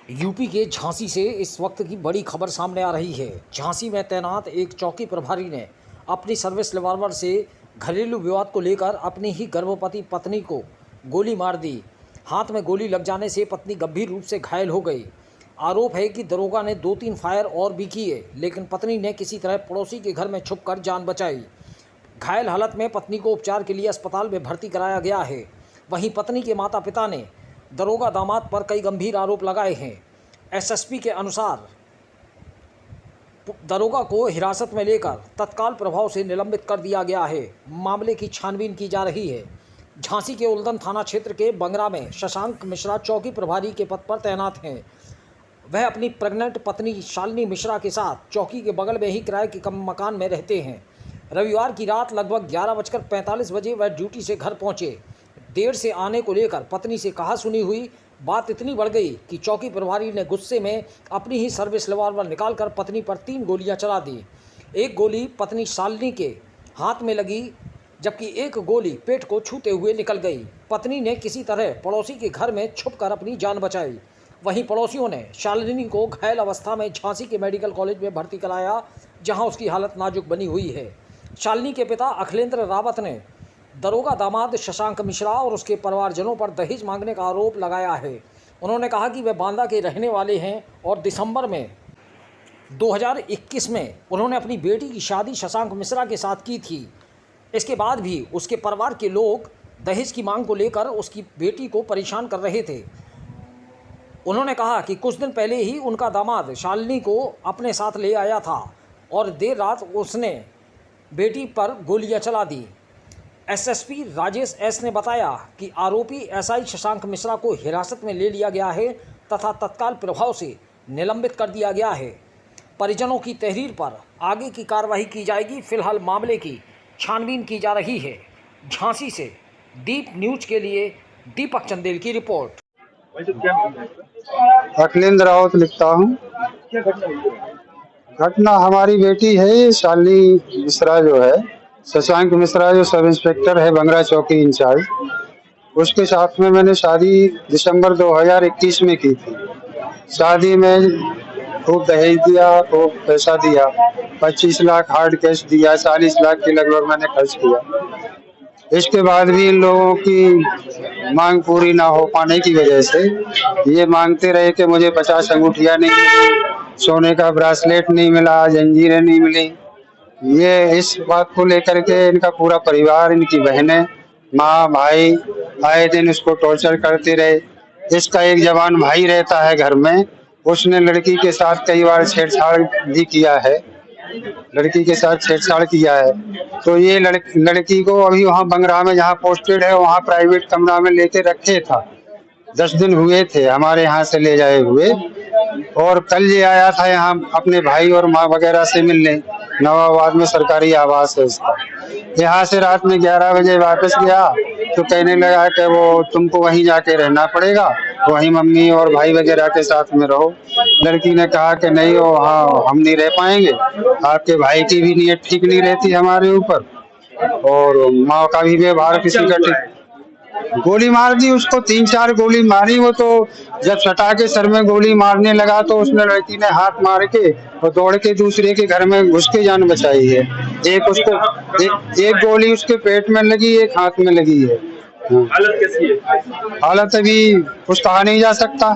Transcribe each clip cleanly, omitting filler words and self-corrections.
UP के झांसी से इस वक्त की बड़ी खबर सामने आ रही है। झांसी में तैनात एक चौकी प्रभारी ने अपनी सर्विस रिवॉल्वर से घरेलू विवाद को लेकर अपनी ही गर्भवती पत्नी को गोली मार दी। हाथ में गोली लग जाने से पत्नी गंभीर रूप से घायल हो गई। आरोप है कि दरोगा ने 2-3 फायर और भी किए, लेकिन पत्नी ने किसी तरह पड़ोसी के घर में छुपकर जान बचाई। घायल हालत में पत्नी को उपचार के लिए अस्पताल में भर्ती कराया गया है। वहीं पत्नी के माता पिता ने दरोगा दामाद पर कई गंभीर आरोप लगाए हैं। एसएसपी के अनुसार दरोगा को हिरासत में लेकर तत्काल प्रभाव से निलंबित कर दिया गया है। मामले की छानबीन की जा रही है। झांसी के उल्दन थाना क्षेत्र के बंगरा में शशांक मिश्रा चौकी प्रभारी के पद पर तैनात हैं। वह अपनी प्रेग्नेंट पत्नी शालिनी मिश्रा के साथ चौकी के बगल में ही किराए के कम मकान में रहते हैं। रविवार की रात लगभग 11:45 बजे वह ड्यूटी से घर पहुंचे। देर से आने को लेकर पत्नी से कहासुनी हुई। बात इतनी बढ़ गई कि चौकी प्रभारी ने गुस्से में अपनी ही सर्विस रिवॉल्वर निकालकर पत्नी पर 3 गोलियां चला दी। एक गोली पत्नी शालिनी के हाथ में लगी, जबकि एक गोली पेट को छूते हुए निकल गई। पत्नी ने किसी तरह पड़ोसी के घर में छुपकर अपनी जान बचाई। वहीं पड़ोसियों ने शालिनी को घायल अवस्था में झांसी के मेडिकल कॉलेज में भर्ती कराया, जहां उसकी हालत नाजुक बनी हुई है। शालिनी के पिता अखिलेंद्र रावत ने दरोगा दामाद शशांक मिश्रा और उसके परिवारजनों पर दहेज मांगने का आरोप लगाया है। उन्होंने कहा कि वे बांदा के रहने वाले हैं और दिसंबर में 2021 में उन्होंने अपनी बेटी की शादी शशांक मिश्रा के साथ की थी। इसके बाद भी उसके परिवार के लोग दहेज की मांग को लेकर उसकी बेटी को परेशान कर रहे थे। उन्होंने कहा कि कुछ दिन पहले ही उनका दामाद शालिनी को अपने साथ ले आया था और देर रात उसने बेटी पर गोलियां चला दी। एसएसपी राजेश एस ने बताया कि आरोपी एसआई शशांक मिश्रा को हिरासत में ले लिया गया है तथा तत्काल प्रभाव से निलंबित कर दिया गया है। परिजनों की तहरीर पर आगे की कार्रवाई की जाएगी। फिलहाल मामले की छानबीन की जा रही है। झांसी से दीप न्यूज के लिए दीपक चंदेल की रिपोर्ट। अखिलेंद्र रावत लिखता हूँ। घटना हमारी बेटी है शालिनी मिश्रा जो है, शशांक मिश्रा जो सब इंस्पेक्टर है बंगरा चौकी इंचार्ज, उसके साथ में मैंने शादी दिसंबर 2021 में की थी। शादी में खूब दहेज दिया, खूब पैसा दिया, 25 लाख हार्ड कैश दिया, 40 लाख के लगभग मैंने खर्च किया। इसके बाद भी इन लोगों की मांग पूरी ना हो पाने की वजह से ये मांगते रहे कि मुझे 50 अंगूठियां नहीं मिली, सोने का ब्रासलेट नहीं मिला, जंजीरें नहीं मिली। ये इस बात को लेकर के इनका पूरा परिवार, इनकी बहनें, माँ भाई आए दिन इसको टॉर्चर करते रहे। इसका एक जवान भाई रहता है घर में, उसने लड़की के साथ कई बार छेड़छाड़ भी किया है, लड़की के साथ छेड़छाड़ किया है। तो ये लड़की को अभी वहाँ बंगरा में जहाँ पोस्टेड है वहाँ प्राइवेट कमरा में लेके रखे था। 10 दिन हुए थे हमारे यहाँ से ले जाए हुए, और कल ये आया था यहाँ अपने भाई और माँ वगैरह से मिलने। नवाबाद में सरकारी आवास है इसका। यहाँ से रात में 11 बजे वापस गया तो कहने लगा कि वो तुमको वहीं जाके रहना पड़ेगा, वहीं मम्मी और भाई वगैरह के साथ में रहो। लड़की ने कहा कि नहीं, वो हाँ हम नहीं रह पाएंगे, आपके भाई की भी नीयत ठीक नहीं रहती हमारे ऊपर, और माँ का भी व्यवहार किसी का ठीक। गोली मार दी उसको, 3-4 गोली मारी। वो तो जब सटा के सर में गोली मारने लगा तो उसने लड़की ने हाथ मार के और दौड़ के दूसरे के घर में घुस के जान बचाई है। एक गोली उसके पेट में लगी, एक हाथ में लगी है। हालत कैसी है? हालत अभी कुछ कहा नहीं जा सकता।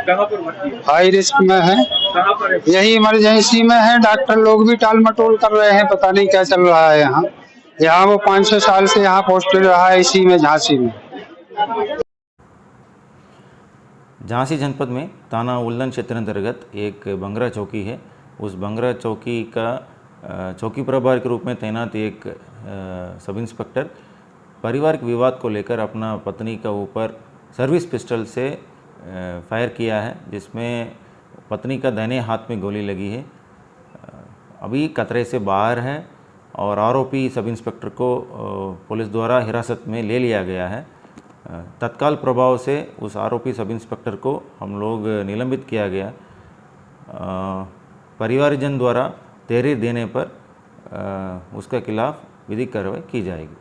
कहाँ पर भर्ती है? हाई रिस्क में है। कहाँ पर है? यही इमरजेंसी में है। डॉक्टर लोग भी टाल मटोल कर रहे हैं, पता नहीं क्या चल रहा है यहाँ वो 5-6 साल से यहाँ पोस्टेड रहा है, इसी में झांसी में। झांसी जनपद में थाना उल्दन क्षेत्र अंतर्गत एक बंगरा चौकी है। उस बंगरा चौकी का चौकी प्रभारी के रूप में तैनात एक सब इंस्पेक्टर पारिवारिक विवाद को लेकर अपना पत्नी का ऊपर सर्विस पिस्टल से फायर किया है, जिसमें पत्नी का दाहिने हाथ में गोली लगी है। अभी खतरे से बाहर है और आरोपी सब इंस्पेक्टर को पुलिस द्वारा हिरासत में ले लिया गया है। तत्काल प्रभाव से उस आरोपी सब इंस्पेक्टर को हम लोग निलंबित किया गया। परिवारजन द्वारा तहरीर देने पर उसके खिलाफ विधिक कार्रवाई की जाएगी।